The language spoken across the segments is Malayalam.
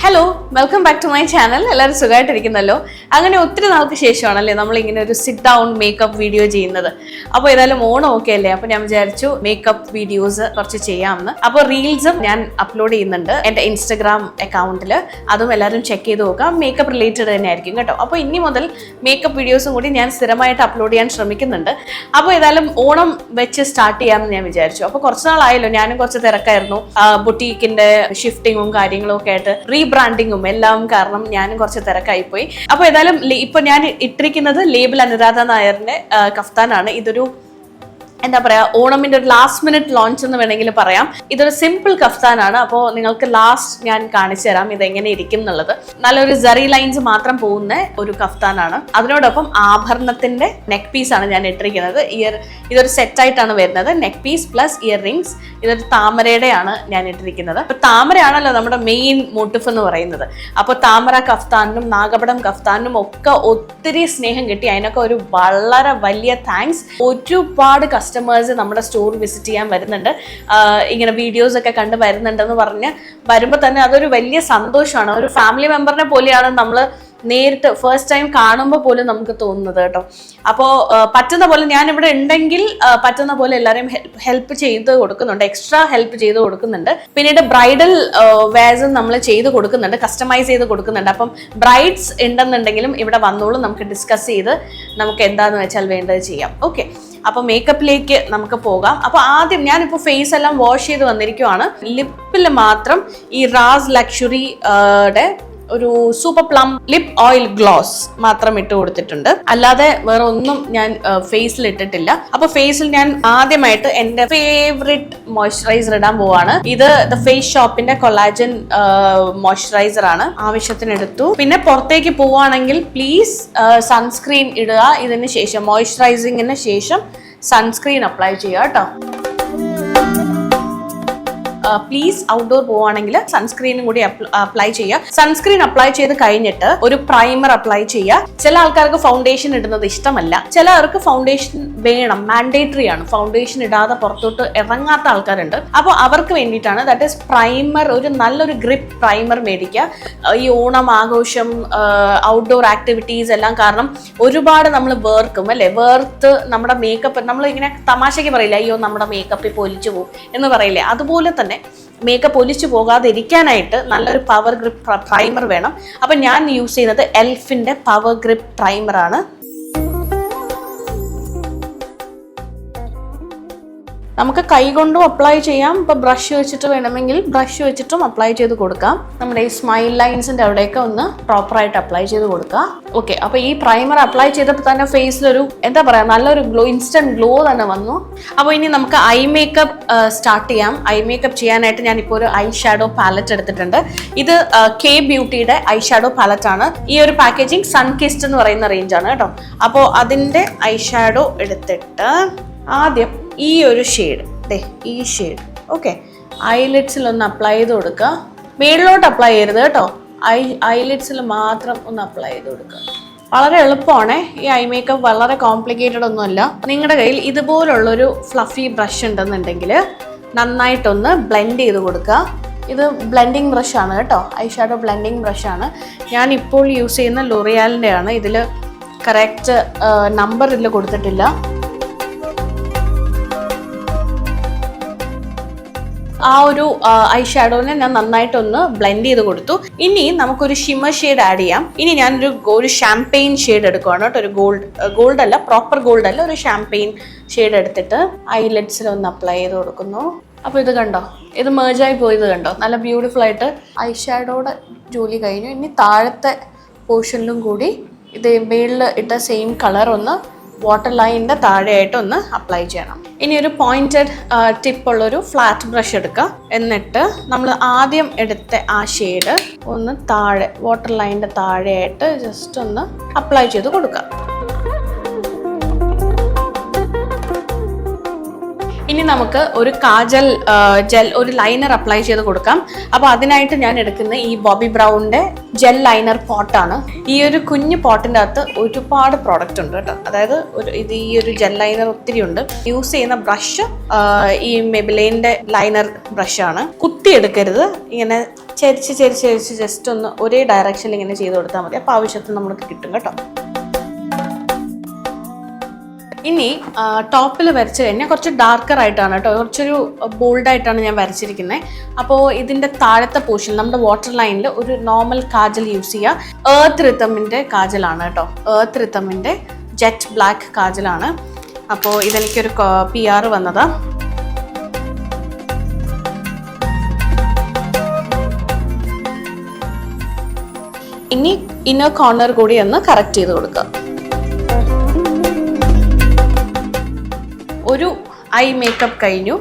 Hello, welcome back to my channel. എല്ലാവരും സുഖമായിട്ടിരിക്കുന്നല്ലോ. അങ്ങനെ ഒത്തിരി നാൾക്ക് ശേഷമാണല്ലേ നമ്മളിങ്ങനെ ഒരു സിറ്റ് ഡൗൺ മേക്കപ്പ് വീഡിയോ ചെയ്യുന്നത്. അപ്പോൾ ഏതായാലും ഓണം ഒക്കെ അല്ലേ, അപ്പോൾ ഞാൻ വിചാരിച്ചു മേക്കപ്പ് വീഡിയോസ് കുറച്ച് ചെയ്യാമെന്ന്. അപ്പോൾ റീൽസും ഞാൻ അപ്ലോഡ് ചെയ്യുന്നുണ്ട് എൻ്റെ ഇൻസ്റ്റഗ്രാം അക്കൗണ്ടിൽ. അതും എല്ലാവരും ചെക്ക് ചെയ്ത് നോക്കാം. മേക്കപ്പ് റിലേറ്റഡ് തന്നെ ആയിരിക്കും കേട്ടോ. അപ്പോൾ ഇനി മുതൽ മേക്കപ്പ് വീഡിയോസും കൂടി ഞാൻ സ്ഥിരമായിട്ട് അപ്ലോഡ് ചെയ്യാൻ ശ്രമിക്കുന്നുണ്ട്. അപ്പോൾ ഏതായാലും ഓണം വെച്ച് സ്റ്റാർട്ട് ചെയ്യാമെന്ന് ഞാൻ വിചാരിച്ചു. അപ്പോൾ കുറച്ച് നാളായല്ലോ, ഞാനും കുറച്ച് തിരക്കായിരുന്നു. ബുട്ടീക്കിൻ്റെ ഷിഫ്റ്റിങ്ങും കാര്യങ്ങളും ഒക്കെ ആയിട്ട് ബ്രാൻഡിങ്ങും എല്ലാം കാരണം ഞാനും കുറച്ച് തിരക്കായി പോയി. അപ്പോൾ ഏതായാലും ഇപ്പൊ ഞാൻ ഇട്ടിരിക്കുന്നത് ലേബൽ അനുരാധ നായറിന്റെ കഫ്താനാണ്. ഇതൊരു എന്താ പറയാ, ഓണമിന്റെ ഒരു ലാസ്റ്റ് മിനിറ്റ് ലോഞ്ച് എന്ന് വേണമെങ്കിൽ പറയാം. ഇതൊരു സിമ്പിൾ കഫ്താനാണ്. അപ്പോൾ നിങ്ങൾക്ക് ലാസ്റ്റ് ഞാൻ കാണിച്ചു തരാം ഇതെങ്ങനെ ഇരിക്കും എന്നുള്ളത്. നല്ലൊരു ജറി ലൈൻസ് മാത്രം പോകുന്ന ഒരു കഫ്താനാണ്. അതിനോടൊപ്പം ആഭരണത്തിന്റെ നെക്ക് പീസ് ആണ് ഞാൻ ഇട്ടിരിക്കുന്നത്. ഇതൊരു സെറ്റായിട്ടാണ് വരുന്നത്. Neck piece plus earrings. ഇതൊരു താമരയുടെയാണ് ഞാൻ ഇട്ടിരിക്കുന്നത്. അപ്പൊ താമരയാണല്ലോ നമ്മുടെ മെയിൻ മോട്ടിഫ് എന്ന് പറയുന്നത്. അപ്പോൾ താമര കഫ്താനും നാഗപടം കഫ്താനും ഒക്കെ ഒത്തിരി സ്നേഹം കിട്ടി. അതിനൊക്കെ ഒരു വളരെ വലിയ താങ്ക്സ്. ഒരുപാട് കസ്റ്റമേഴ്സ് നമ്മുടെ സ്റ്റോർ വിസിറ്റ് ചെയ്യാൻ വരുന്നുണ്ട്. ഇങ്ങനെ വീഡിയോസ് ഒക്കെ കണ്ട് വരുന്നുണ്ടെന്ന് പറഞ്ഞ് വരുമ്പോൾ തന്നെ അതൊരു വലിയ സന്തോഷമാണ്. ഒരു ഫാമിലി മെമ്പറിനെ പോലെയാണ് നമ്മൾ നേരിട്ട് ഫസ്റ്റ് ടൈം കാണുമ്പോൾ പോലും നമുക്ക് തോന്നുന്നത് കേട്ടോ. അപ്പോൾ പറ്റുന്ന പോലെ ഞാനിവിടെ ഉണ്ടെങ്കിൽ പറ്റുന്ന പോലെ എല്ലാവരെയും ഹെൽപ്പ് ചെയ്ത് കൊടുക്കുന്നുണ്ട്. എക്സ്ട്രാ ഹെൽപ്പ് ചെയ്ത് കൊടുക്കുന്നുണ്ട്. പിന്നീട് ബ്രൈഡൽ വെയർസും നമ്മൾ ചെയ്ത് കൊടുക്കുന്നുണ്ട്, കസ്റ്റമൈസ് ചെയ്ത് കൊടുക്കുന്നുണ്ട്. അപ്പം ബ്രൈഡ്സ് ഉണ്ടെന്നുണ്ടെങ്കിലും ഇവിടെ വന്നോളൂ, നമുക്ക് ഡിസ്കസ് ചെയ്ത് നമുക്ക് എന്താന്ന് വെച്ചാൽ വേണ്ടത് ചെയ്യാം. ഓക്കെ, അപ്പോൾ മേക്കപ്പിലേക്ക് നമുക്ക് പോകാം. അപ്പോൾ ആദ്യം ഞാനിപ്പോൾ ഫേസ് എല്ലാം വാഷ് ചെയ്ത് വന്നിരിക്കുവാണ്. ലിപ്പിൽ മാത്രം ഈ റാസ് ലക്ഷറിയുടെ ഒരു super plum lip oil gloss മാത്രം ഇട്ട് കൊടുത്തിട്ടുണ്ട്. അല്ലാതെ വേറെ ഒന്നും ഞാൻ ഫേസിൽ ഇട്ടിട്ടില്ല. അപ്പൊ ഫേസിൽ ഞാൻ ആദ്യമായിട്ട് എന്റെ ഫേവറേറ്റ് മോയ്സ്ചറൈസർ ഇടാൻ പോവാണ്. ഇത് ദ ഫേസ് ഷോപ്പിന്റെ കൊളാജൻ മോയ്സ്ചറൈസർ ആണ്. ആവശ്യത്തിന് എടുത്തു. പിന്നെ പുറത്തേക്ക് പോവാണെങ്കിൽ പ്ലീസ് സൺസ്ക്രീൻ ഇടുക. ഇതിന് ശേഷം മോയ്സ്ചറൈസിങ്ങിന് ശേഷം സൺസ്ക്രീൻ അപ്ലൈ ചെയ്യുക കേട്ടോ. പ്ലീസ് ഔട്ട്ഡോർ പോവാണെങ്കിൽ സൺസ്ക്രീനും കൂടി അപ്ലൈ ചെയ്യുക. സൺസ്ക്രീൻ അപ്ലൈ ചെയ്ത് കഴിഞ്ഞിട്ട് ഒരു പ്രൈമർ അപ്ലൈ ചെയ്യുക. ചില ആൾക്കാർക്ക് ഫൗണ്ടേഷൻ ഇടുന്നത് ഇഷ്ടമല്ല, ചിലർക്ക് ഫൗണ്ടേഷൻ വേണം, മാൻഡേറ്ററി ആണ്. ഫൗണ്ടേഷൻ ഇടാതെ പുറത്തോട്ട് ഇറങ്ങാത്ത ആൾക്കാരുണ്ട്. അപ്പോൾ അവർക്ക് വേണ്ടിയിട്ടാണ്. That is primer. ഒരു നല്ലൊരു ഗ്രിപ്പ് പ്രൈമർ മേടിക്കുക. ഈ ഓണം ആഘോഷം, ഔട്ട്ഡോർ ആക്ടിവിറ്റീസ് എല്ലാം കാരണം ഒരുപാട് നമ്മൾ വേർക്കും അല്ലെ. വേർത്ത് നമ്മുടെ മേക്കപ്പ് നമ്മൾ ഇങ്ങനെ തമാശയ്ക്ക് പറയില്ല, അയ്യോ നമ്മുടെ മേക്കപ്പ് ഇപ്പോൾ ഒലിച്ചു പോകും എന്ന് പറയില്ലേ. അതുപോലെ തന്നെ മേക്കപ്പ് ഒലിച്ചു പോകാതിരിക്കാനായിട്ട് നല്ലൊരു പവർ ഗ്രിപ്പ് പ്രൈമർ വേണം. അപ്പം ഞാൻ യൂസ് ചെയ്യുന്നത് എൽഫിൻ്റെ പവർ ഗ്രിപ്പ് പ്രൈമറാണ്. നമുക്ക് കൈ കൊണ്ടും അപ്ലൈ ചെയ്യാം. ഇപ്പം ബ്രഷ് വെച്ചിട്ട് വേണമെങ്കിൽ ബ്രഷ് വെച്ചിട്ടും അപ്ലൈ ചെയ്ത് കൊടുക്കാം. നമ്മുടെ ഈ സ്മൈൽ ലൈൻസിൻ്റെ അവിടെയൊക്കെ ഒന്ന് പ്രോപ്പറായിട്ട് അപ്ലൈ ചെയ്ത് കൊടുക്കുക. ഓക്കെ, അപ്പോൾ ഈ പ്രൈമർ അപ്ലൈ ചെയ്തപ്പോൾ തന്നെ ഫേസിലൊരു എന്താ പറയുക, നല്ലൊരു ഗ്ലോ, ഇൻസ്റ്റന്റ് ഗ്ലോ തന്നെ വന്നു. അപ്പോൾ ഇനി നമുക്ക് ഐ മേക്കപ്പ് സ്റ്റാർട്ട് ചെയ്യാം. ഐ മേക്കപ്പ് ചെയ്യാനായിട്ട് ഞാനിപ്പോൾ ഒരു ഐ ഷാഡോ പാലറ്റ് എടുത്തിട്ടുണ്ട്. ഇത് കെ ബ്യൂട്ടിയുടെ ഐ ഷാഡോ പാലറ്റ് ആണ്. ഈ ഒരു പാക്കേജിങ് സൺകിസ്റ്റ് എന്ന് പറയുന്ന റേഞ്ചാണ് കേട്ടോ. അപ്പോൾ അതിൻ്റെ ഐ ഷാഡോ എടുത്തിട്ട് ആദ്യം ഈ ഒരു ഷെയ്ഡ്, ഈ ഷെയ്ഡ് ഓക്കെ, ഐലിഡ്സിൽ ഒന്ന് അപ്ലൈ ചെയ്ത് കൊടുക്കുക. മേളിലോട്ട് അപ്ലൈ ചെയ്യരുത് കേട്ടോ, ഐലിഡ്സിൽ മാത്രം ഒന്ന് അപ്ലൈ ചെയ്ത് കൊടുക്കുക. വളരെ എളുപ്പമാണ് ഈ ഐ മേക്കപ്പ്, വളരെ കോംപ്ലിക്കേറ്റഡ് ഒന്നുമല്ല. നിങ്ങളുടെ കയ്യിൽ ഇതുപോലുള്ളൊരു ഫ്ലഫി ബ്രഷ് ഉണ്ടെന്നുണ്ടെങ്കിൽ നന്നായിട്ടൊന്ന് ബ്ലെൻഡ് ചെയ്ത് കൊടുക്കുക. ഇത് ബ്ലെൻഡിങ് ബ്രഷാണ് കേട്ടോ, ഐ ഷാഡോ ബ്ലെൻഡിങ് ബ്രഷാണ്. ഞാൻ ഇപ്പോൾ യൂസ് ചെയ്യുന്ന ലോറിയാലിൻ്റെ ആണ്. ഇതിൽ കറക്റ്റ് നമ്പർ ഇതിൽ കൊടുത്തിട്ടില്ല. ആ ഒരു ഐ ഷാഡോനെ ഞാൻ നന്നായിട്ടൊന്ന് ബ്ലെൻഡ് ചെയ്ത് കൊടുത്തു. ഇനി നമുക്കൊരു ഷിമ്മർ ഷെയ്ഡ് ആഡ് ചെയ്യാം. ഇനി ഞാനൊരു ഷാംപെയിൻ ഷെയ്ഡ് എടുക്കുവാണ് കേട്ടോ. ഒരു ഗോൾഡ് അല്ല, പ്രോപ്പർ ഗോൾഡ് അല്ല, ഒരു ഷാംപെയിൻ ഷെയ്ഡ് എടുത്തിട്ട് ഐലെറ്റ്സിൽ ഒന്ന് അപ്ലൈ ചെയ്ത് കൊടുക്കുന്നു. അപ്പോൾ ഇത് കണ്ടോ, ഇത് മേർജായി പോയത് കണ്ടോ, നല്ല ബ്യൂട്ടിഫുൾ ആയിട്ട് ഐ ഷാഡോയുടെ ജോലി കഴിഞ്ഞു. ഇനി താഴത്തെ പോർഷനിലും കൂടി ഇത് മേളിൽ ഇട്ട സെയിം കളർ ഒന്ന് വാട്ടർ ലൈനിൻ്റെ താഴെയായിട്ട് ഒന്ന് അപ്ലൈ ചെയ്യണം. ഇനി ഒരു പോയിന്റഡ് ടിപ്പുള്ളൊരു ഫ്ലാറ്റ് ബ്രഷ് എടുക്കുക. എന്നിട്ട് നമ്മൾ ആദ്യം എടുത്ത ആ ഷെയ്ഡ് ഒന്ന് താഴെ വാട്ടർ ലൈനിൻ്റെ താഴെയായിട്ട് ജസ്റ്റ് ഒന്ന് അപ്ലൈ ചെയ്ത് കൊടുക്കുക. ഇനി നമുക്ക് ഒരു കാജൽ ജെൽ ഒരു ലൈനർ അപ്ലൈ ചെയ്ത് കൊടുക്കാം. അപ്പോൾ അതിനായിട്ട് ഞാൻ എടുക്കുന്ന ഈ ബോബി ബ്രൗണിന്റെ ജെൽ ലൈനർ പോട്ടാണ്. ഈ ഒരു കുഞ്ഞു പോട്ടിൻ്റെ അകത്ത് ഒരുപാട് പ്രോഡക്റ്റ് ഉണ്ട് കേട്ടോ. അതായത് ഈ ഒരു ജെൽ ലൈനർ ഒത്തിരി ഉണ്ട്. യൂസ് ചെയ്യുന്ന ബ്രഷ് ഈ മെബിലെയിൻ്റെ ലൈനർ ബ്രഷാണ്. കുത്തി എടുക്കരുത്, ഇങ്ങനെ ചരിച്ച് ജസ്റ്റ് ഒന്ന് ഒരേ ഡയറക്ഷനിൽ ഇങ്ങനെ ചെയ്ത് കൊടുത്താൽ മതി. അപ്പോൾ ആവശ്യത്തിന് നമുക്ക് കിട്ടും കേട്ടോ. ഇനി ടോപ്പിൽ വരച്ച് കഴിഞ്ഞാൽ കുറച്ച് ഡാർക്കർ ആയിട്ടാണ് കേട്ടോ, കുറച്ചൊരു ബോൾഡായിട്ടാണ് ഞാൻ വരച്ചിരിക്കുന്നത്. അപ്പോൾ ഇതിൻ്റെ താഴത്തെ പോർഷൻ നമ്മുടെ വാട്ടർ ലൈനിൽ ഒരു നോർമൽ കാജൽ യൂസ് ചെയ്യുക. ഏർത്ത് റിത്തമിൻ്റെ കാജലാണ് കേട്ടോ, ഏർത്ത് റിത്തമിൻ്റെ ജെറ്റ് ബ്ലാക്ക് കാജലാണ്. അപ്പോൾ ഇതെനിക്കൊരു PR വന്നതാണ്. ഇനി ഇന്നർ കോർണർ കൂടി ഒന്ന് കറക്റ്റ് ചെയ്ത് കൊടുക്കുക. ഒരു ഐ മേക്കപ്പ് കഴിഞ്ഞു,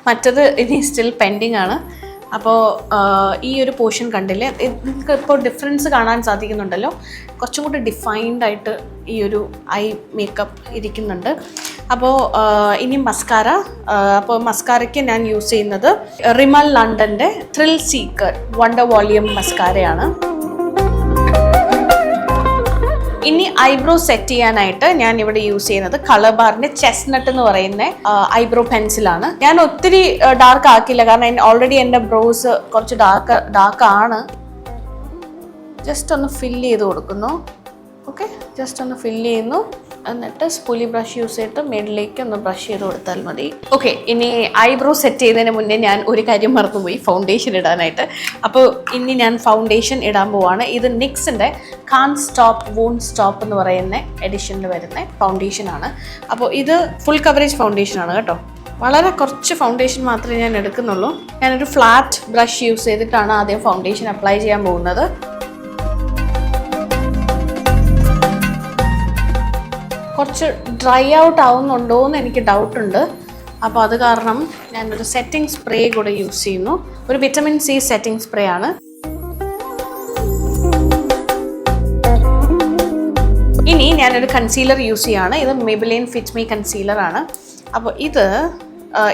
മറ്റത് ഇനി സ്റ്റിൽ പെൻഡിങ് ആണ്. അപ്പോൾ ഈ ഒരു പോർഷൻ കണ്ടില്ലേ, നിങ്ങൾക്ക് ഇപ്പോൾ ഡിഫറൻസ് കാണാൻ സാധിക്കുന്നുണ്ടല്ലോ, കുറച്ചും കൂടി ഡിഫൈൻഡ് ആയിട്ട് ഈ ഒരു ഐ മേക്കപ്പ് ഇരിക്കുന്നുണ്ട്. അപ്പോൾ ഇനി മസ്കാര. അപ്പോൾ മസ്കാരയ്ക്ക് ഞാൻ യൂസ് ചെയ്യുന്നത് Rimmel ലണ്ടൻ്റെ thrill seeker wonder volume മസ്കാരയാണ്. ഇനി ഐബ്രോ സെറ്റ് ചെയ്യാനായിട്ട് ഞാൻ ഇവിടെ യൂസ് ചെയ്യുന്നത് കളർ ബാറിന്റെ ചെസ്നട്ട് എന്ന് പറയുന്ന ഐബ്രോ പെൻസിലാണ്. ഞാൻ ഒത്തിരി ഡാർക്ക് ആക്കില്ല, കാരണം ഓൾറെഡി എൻ്റെ ബ്രോസ് കുറച്ച് ഡാർക്ക് ആണ്. ജസ്റ്റ് ഒന്ന് ഫില്ല് ചെയ്ത് കൊടുക്കുന്നു. ഓക്കെ, ജസ്റ്റ് ഒന്ന് ഫില്ല് ചെയ്യുന്നു. എന്നിട്ട് സ്പൂലി ബ്രഷ് യൂസ് ചെയ്തിട്ട് മിഡിലേക്ക് ഒന്ന് ബ്രഷ് ചെയ്ത് കൊടുത്താൽ മതി. ഓക്കെ, ഇനി ഐബ്രോ സെറ്റ് ചെയ്യുന്നതിന് മുന്നേ ഞാൻ ഒരു കാര്യം മറന്നുപോയി, ഫൗണ്ടേഷൻ ഇടാനായിട്ട്. അപ്പോൾ ഇനി ഞാൻ ഫൗണ്ടേഷൻ ഇടാൻ പോവാണ്. ഇത് നിക്സിൻ്റെ കാൻറ്റ് സ്റ്റോപ്പ് വോണ്ട് സ്റ്റോപ്പ് എന്ന് പറയുന്ന എഡിഷനിൽ വരുന്ന ഫൗണ്ടേഷനാണ്. അപ്പോൾ ഇത് ഫുൾ കവറേജ് ഫൗണ്ടേഷനാണ് കേട്ടോ. വളരെ കുറച്ച് ഫൗണ്ടേഷൻ മാത്രമേ ഞാൻ എടുക്കുന്നുള്ളൂ. ഞാനൊരു ഫ്ലാറ്റ് ബ്രഷ് യൂസ് ചെയ്തിട്ടാണ് ആദ്യം ഫൗണ്ടേഷൻ അപ്ലൈ ചെയ്യാൻ പോകുന്നത്. കുറച്ച് ഡ്രൈ ഔട്ട് ആവുന്നുണ്ടോ എന്ന് എനിക്ക് ഡൗട്ടുണ്ട്. അപ്പോൾ അത് കാരണം ഞാനൊരു സെറ്റിംഗ് സ്പ്രേ കൂടെ യൂസ് ചെയ്യുന്നു. ഒരു വിറ്റമിൻ C സെറ്റിംഗ് സ്പ്രേ ആണ്. ഇനി ഞാനൊരു കൺസീലർ യൂസ് ചെയ്യാണ്. ഇത് മെബിലെയിൻ ഫിറ്റ് മീ കൺസീലർ ആണ്. അപ്പോൾ ഇത്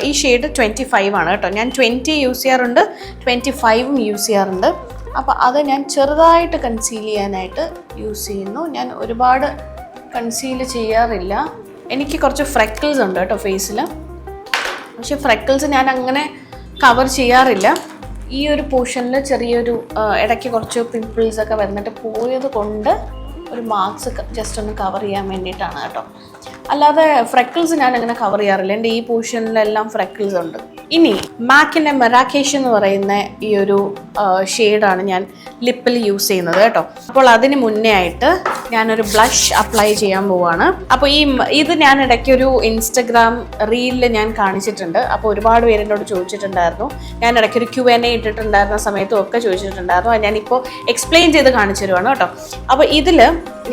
ഈ ഷെയ്ഡ് 25 ആണ് കേട്ടോ. ഞാൻ 20 യൂസ് ചെയ്യാറുണ്ട്, 25 യൂസ് ചെയ്യാറുണ്ട്. അപ്പോൾ അത് ഞാൻ ചെറുതായിട്ട് കൺസീൽ ചെയ്യാനായിട്ട് യൂസ് ചെയ്യുന്നു. ഞാൻ ഒരുപാട് കൺസീൽ ചെയ്യാറില്ല. എനിക്ക് കുറച്ച് ഫ്രെക്കിൾസ് ഉണ്ട് കേട്ടോ ഫേസിൽ, പക്ഷെ ഫ്രെക്കിൾസ് ഞാൻ അങ്ങനെ കവർ ചെയ്യാറില്ല. ഈ ഒരു പോർഷനിൽ ചെറിയൊരു ഇടയ്ക്ക് കുറച്ച് പിമ്പിൾസ് ഒക്കെ വന്നിട്ട് പോയത് കൊണ്ട് ഒരു മാർക്സ് ജസ്റ്റ് ഒന്ന് കവർ ചെയ്യാൻ വേണ്ടിയിട്ടാണ് കേട്ടോ. അല്ലാതെ ഫ്രെക്കിൾസ് ഞാൻ അങ്ങനെ കവർ ചെയ്യാറില്ല. എൻ്റെ ഈ പോർഷനിലെല്ലാം ഫ്രെക്കിൾസ് ഉണ്ട്. ഇനി മാക്കിൻ്റെ മെറാക്കേഷ് എന്ന് പറയുന്ന ഈ ഒരു ഷെയ്ഡാണ് ഞാൻ ലിപ്പിൽ യൂസ് ചെയ്യുന്നത് കേട്ടോ. അപ്പോൾ അതിന് മുന്നേ ആയിട്ട് ഞാനൊരു ബ്ലഷ് അപ്ലൈ ചെയ്യാൻ പോവാണ്. അപ്പോൾ ഇത് ഞാൻ ഇടയ്ക്കൊരു ഇൻസ്റ്റഗ്രാം റീലിൽ ഞാൻ കാണിച്ചിട്ടുണ്ട്. അപ്പോൾ ഒരുപാട് പേര് എന്നോട് ചോദിച്ചിട്ടുണ്ടായിരുന്നു. ഞാൻ ഇടയ്ക്കൊരു Q&A ഇട്ടിട്ടുണ്ടായിരുന്ന സമയത്തും ഒക്കെ ചോദിച്ചിട്ടുണ്ടായിരുന്നു. അത് ഞാനിപ്പോൾ എക്സ്പ്ലെയിൻ ചെയ്ത് കാണിച്ചു തരുവാണ് കേട്ടോ. അപ്പോൾ ഇതിൽ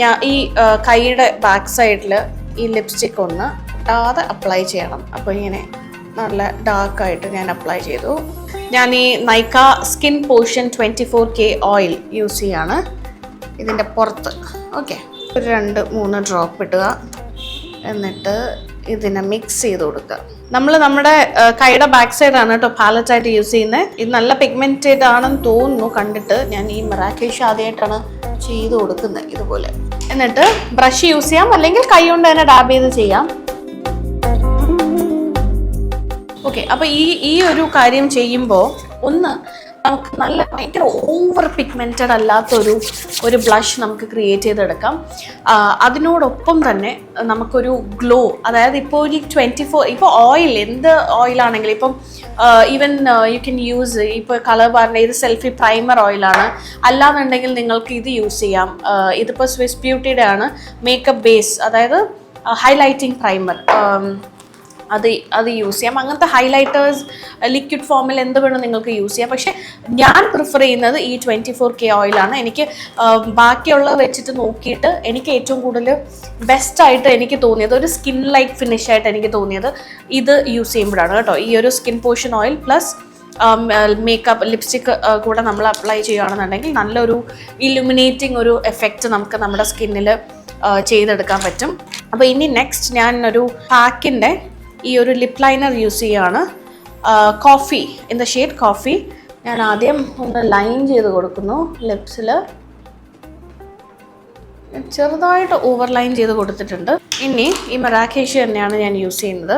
ഞാൻ ഈ കൈയുടെ ബാക്ക് സൈഡിൽ ഈ ലിപ്സ്റ്റിക് ഒന്ന് ഇടാതെ അപ്ലൈ ചെയ്യണം. അപ്പോൾ ഇങ്ങനെ നല്ല ഡാർക്കായിട്ട് ഞാൻ അപ്ലൈ ചെയ്തു. ഞാൻ ഈ Nykaa skin potion 24K oil use ചെയ്യാണ് ഇതിൻ്റെ പുറത്ത്. ഓക്കെ, ഒരു 2-3 ഡ്രോപ്പ് ഇടുക. എന്നിട്ട് ഇതിനെ മിക്സ് ചെയ്ത് കൊടുക്കുക. നമ്മുടെ കൈയുടെ ബാക്ക് സൈഡാണ് കേട്ടോ പാലറ്റായിട്ട് യൂസ് ചെയ്യുന്നത്. ഇത് നല്ല പിഗ്മെൻറ്റഡ് ആണെന്ന് തോന്നുന്നു കണ്ടിട്ട്. ഞാൻ ഈ മെറാക്കേഷ് ആദ്യമായിട്ടാണ് ചെയ്ത് കൊടുക്കുന്നത് ഇതുപോലെ. എന്നിട്ട് ബ്രഷ് യൂസ് ചെയ്യാം, അല്ലെങ്കിൽ കൈ കൊണ്ട് തന്നെ ഡാബ് ചെയ്ത് ചെയ്യാം. ഓക്കെ, അപ്പോൾ ഈ ഒരു കാര്യം ചെയ്യുമ്പോൾ ഒന്ന് നമുക്ക് നല്ല ഭയങ്കര ഓവർ പിഗ്മെൻറ്റഡ് അല്ലാത്തൊരു ബ്ലഷ് നമുക്ക് ക്രിയേറ്റ് ചെയ്തെടുക്കാം. അതിനോടൊപ്പം തന്നെ നമുക്കൊരു ഗ്ലോ, അതായത് ഇപ്പോൾ ഒരു 24 ഇപ്പോൾ ഓയിൽ, എന്ത് ഓയിലാണെങ്കിലും ഇപ്പം ഈവൻ യു ക്യാൻ യൂസ് ഇപ്പോൾ കളർ ബാറിൻ്റെ ഇത് സെൽഫി പ്രൈമർ ഓയിലാണ്. അല്ലാന്നുണ്ടെങ്കിൽ നിങ്ങൾക്ക് ഇത് യൂസ് ചെയ്യാം. ഇതിപ്പോൾ സ്വിസ് ബ്യൂട്ടിയുടെ ആണ് മേക്കപ്പ് ബേസ്, അതായത് ഹൈലൈറ്റിംഗ് പ്രൈമർ. അത് യൂസ് ചെയ്യാം. അങ്ങനത്തെ ഹൈലൈറ്റേഴ്സ് ലിക്വിഡ് ഫോമിൽ എന്ത് വേണം നിങ്ങൾക്ക് യൂസ് ചെയ്യാം. പക്ഷേ ഞാൻ പ്രിഫർ ചെയ്യുന്നത് ഈ 24K ഓയിലാണ്. എനിക്ക് ബാക്കിയുള്ള വെച്ചിട്ട് നോക്കിയിട്ട് എനിക്ക് ഏറ്റവും കൂടുതൽ ബെസ്റ്റായിട്ട് എനിക്ക് തോന്നിയത്, ഒരു സ്കിൻ ലൈക്ക് ഫിനിഷായിട്ട് എനിക്ക് തോന്നിയത് ഇത് യൂസ് ചെയ്യുമ്പോഴാണ് കേട്ടോ. ഈ ഒരു skin potion oil plus makeup lipstick കൂടെ നമ്മൾ അപ്ലൈ ചെയ്യുകയാണെന്നുണ്ടെങ്കിൽ നല്ലൊരു ഇലുമിനേറ്റിംഗ് ഒരു എഫക്റ്റ് നമുക്ക് നമ്മുടെ സ്കിന്നിൽ ചെയ്തെടുക്കാൻ പറ്റും. അപ്പോൾ ഇനി നെക്സ്റ്റ് ഞാൻ ഒരു പാക്കിൻ്റെ ഈ ഒരു ലിപ് ലൈനർ യൂസ് ചെയ്യുകയാണ്. Coffee, in the shade coffee. ഞാൻ ആദ്യം ഒന്ന് ലൈൻ ചെയ്ത് കൊടുക്കുന്നു ലിപ്സിൽ. ചെറുതായിട്ട് ഓവർലൈൻ ചെയ്ത് കൊടുത്തിട്ടുണ്ട്. ഇനി ഈ മറാക്കേഷ് തന്നെയാണ് ഞാൻ യൂസ് ചെയ്യുന്നത്.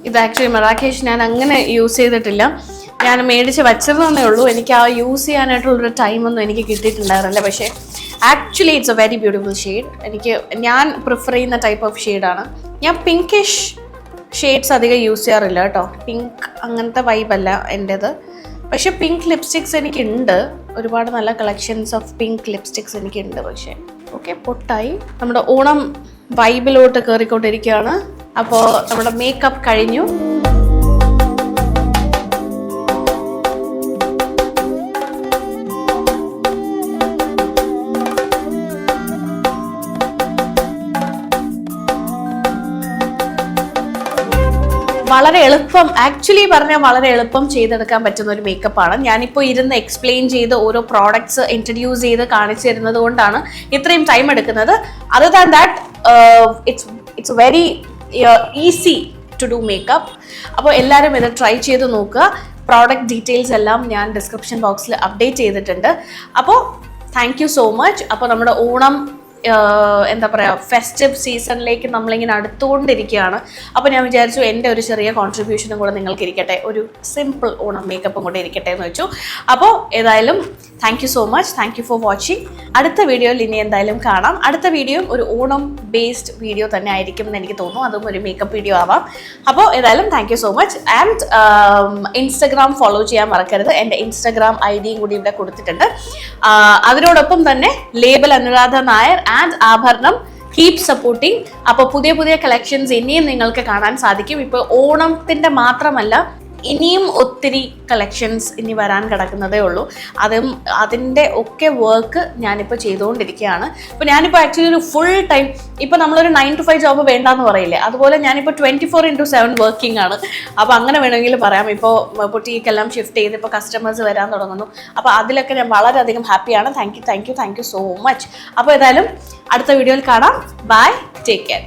ഇത് ആക്ച്വലി മറാക്കേഷ് ഞാൻ അങ്ങനെ യൂസ് ചെയ്തിട്ടില്ല, ഞാൻ മേടിച്ച് വച്ചിരുന്നേ ഉള്ളൂ. എനിക്ക് ആ യൂസ് ചെയ്യാനായിട്ടുള്ളൊരു ടൈമൊന്നും എനിക്ക് കിട്ടിയിട്ടുണ്ടായിരുന്നില്ല. പക്ഷേ actually it's A very beautiful shade. ഞാൻ പ്രിഫർ ചെയ്യുന്ന ടൈപ്പ് ഓഫ് ഷെയ്ഡാണ്. ഞാൻ പിങ്കിഷ് ഷെയ്ഡ്സ് അധികം യൂസ് ചെയ്യാറില്ല കേട്ടോ. പിങ്ക് അങ്ങനത്തെ വൈബല്ല എൻ്റേത്. പക്ഷേ പിങ്ക് ലിപ്സ്റ്റിക്സ് എനിക്കുണ്ട്, ഒരുപാട് നല്ല കളക്ഷൻസ് ഓഫ് പിങ്ക് ലിപ്സ്റ്റിക്സ് എനിക്കുണ്ട്. പക്ഷേ ഓക്കെ, പൊട്ടായി. നമ്മുടെ ഓണം വൈബിലോട്ട് കയറിക്കൊണ്ടിരിക്കുകയാണ്. അപ്പോൾ നമ്മുടെ മേക്കപ്പ് കഴിഞ്ഞു. വളരെ എളുപ്പം, ആക്ച്വലി പറഞ്ഞാൽ വളരെ എളുപ്പം ചെയ്തെടുക്കാൻ പറ്റുന്ന ഒരു മേക്കപ്പാണ്. ഞാനിപ്പോൾ ഇരുന്ന് എക്സ്പ്ലെയിൻ ചെയ്ത് ഓരോ പ്രോഡക്ട്സ് ഇൻട്രൊഡ്യൂസ് ചെയ്ത് കാണിച്ചു തരുന്നത് കൊണ്ടാണ് ഇത്രയും ടൈം എടുക്കുന്നത്. Other than that it's very easy to do makeup. അപ്പോൾ എല്ലാവരും ഇത് ട്രൈ ചെയ്ത് നോക്കുക. പ്രോഡക്റ്റ് ഡീറ്റെയിൽസ് എല്ലാം ഞാൻ ഡിസ്ക്രിപ്ഷൻ ബോക്സിൽ അപ്ഡേറ്റ് ചെയ്തിട്ടുണ്ട്. അപ്പോൾ താങ്ക് യു സോ മച്ച്. അപ്പോൾ നമ്മുടെ ഓണം എന്താ പറയുക, ഫെസ്റ്റീവ് സീസണിലേക്ക് നമ്മളിങ്ങനെ അടുത്തുകൊണ്ടിരിക്കുകയാണ്. അപ്പോൾ ഞാൻ വിചാരിച്ചു എൻ്റെ ഒരു ചെറിയ കോൺട്രിബ്യൂഷനും കൂടെ നിങ്ങൾക്ക് ഇരിക്കട്ടെ, ഒരു സിമ്പിൾ ഓണം മേക്കപ്പും കൂടെ ഇരിക്കട്ടെ എന്ന് വെച്ചു. അപ്പോൾ ഏതായാലും thank you so much, thank you for watching. അടുത്ത വീഡിയോയിൽ ഇനി എന്തായാലും കാണാം. അടുത്ത വീഡിയോയും ഒരു ഓണം ബേസ്ഡ് വീഡിയോ തന്നെ ആയിരിക്കും എന്ന് എനിക്ക് തോന്നുന്നു, അതും ഒരു മേക്കപ്പ് വീഡിയോ ആവാം. അപ്പോൾ ഏതായാലും thank you so much. And Instagram follow ചെയ്യാൻ മറക്കരുത്. എൻ്റെ ഇൻസ്റ്റഗ്രാം ഐഡിയും കൂടി ഇവിടെ കൊടുത്തിട്ടുണ്ട്. അതിനോടൊപ്പം തന്നെ ലേബൽ അനുരാധ നായർ ആൻഡ് ആഭരണം കീപ് സപ്പോർട്ടിങ്. അപ്പോൾ പുതിയ പുതിയ കളക്ഷൻസ് ഇനിയും നിങ്ങൾക്ക് കാണാൻ സാധിക്കും. ഇപ്പോൾ ഓണത്തിൻ്റെ മാത്രമല്ല, ഇനിയും ഒത്തിരി കളക്ഷൻസ് ഇനി വരാൻ കിടക്കുന്നതേ ഉള്ളൂ. അതിൻ്റെ ഒക്കെ വർക്ക് ഞാനിപ്പോൾ ചെയ്തുകൊണ്ടിരിക്കുകയാണ്. ഇപ്പോൾ ഞാനിപ്പോൾ ആക്ച്വലി ഒരു ഫുൾ ടൈം, ഇപ്പോൾ നമ്മളൊരു 9 to 5 ജോബ് വേണ്ടാന്ന് പറയില്ലേ, അതുപോലെ ഞാനിപ്പോൾ 24/7 വർക്കിംഗ് ആണ്. അപ്പോൾ അങ്ങനെ വേണമെങ്കിൽ പറയാം. ഇപ്പോൾ ബൊട്ടീക്കെല്ലാം ഷിഫ്റ്റ് ചെയ്ത് ഇപ്പോൾ കസ്റ്റമേഴ്സ് വരാൻ തുടങ്ങുന്നു. അപ്പോൾ അതിലൊക്കെ ഞാൻ വളരെയധികം ഹാപ്പിയാണ്. Thank you so much. അപ്പോൾ ഏതായാലും അടുത്ത വീഡിയോയിൽ കാണാം. Bye, take care.